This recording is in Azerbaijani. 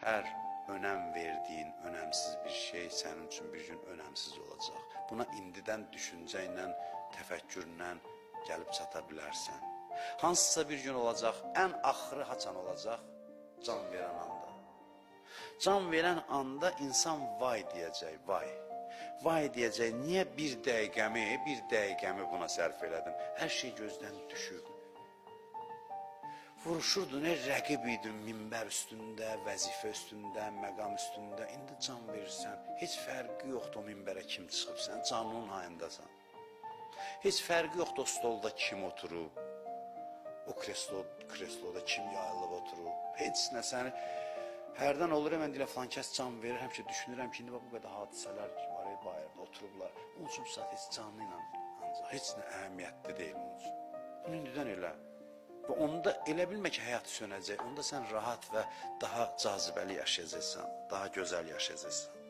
Hər önəm verdiyin önəmsiz bir şey sənin üçün bir gün önəmsiz olacaq. Buna indidən düşüncə ilə, təfəkkürlə gəlib çata bilərsən. Hansısa bir gün olacaq, ən axırı haçan olacaq? Can verən anda. Can verən anda insan vay deyəcək, vay. Vay deyəcək, niyə bir dəqiqəmi buna sərf elədim? Hər şey gözdən düşüb. Vuruşurdun, rəqib idin minbər üstündə, vəzifə üstündə, məqam üstündə. İndi can verirsən, heç fərqi yoxdur o minbərə kim çıxıb, sən canının hayındasan. Heç fərqi yoxdur o stolda kim oturub, o kresloda kim yayılıb oturub. Heç nə səni, hərdən olur, mən deyirəm, falan kəs can verir, həmişə düşünürəm ki, indi bu qədər hadisələr var, bayırda oturublar. Onun üçün bu saat heç canlı ilə ancaq, heç nə əhəmiyyətli deyil onun üçün. Bunu indidən elə. Və onda elə bilmə ki, həyat sönəcək, onda sən rahat və daha cazibəli yaşayacaqsan, daha gözəl yaşayacaqsan.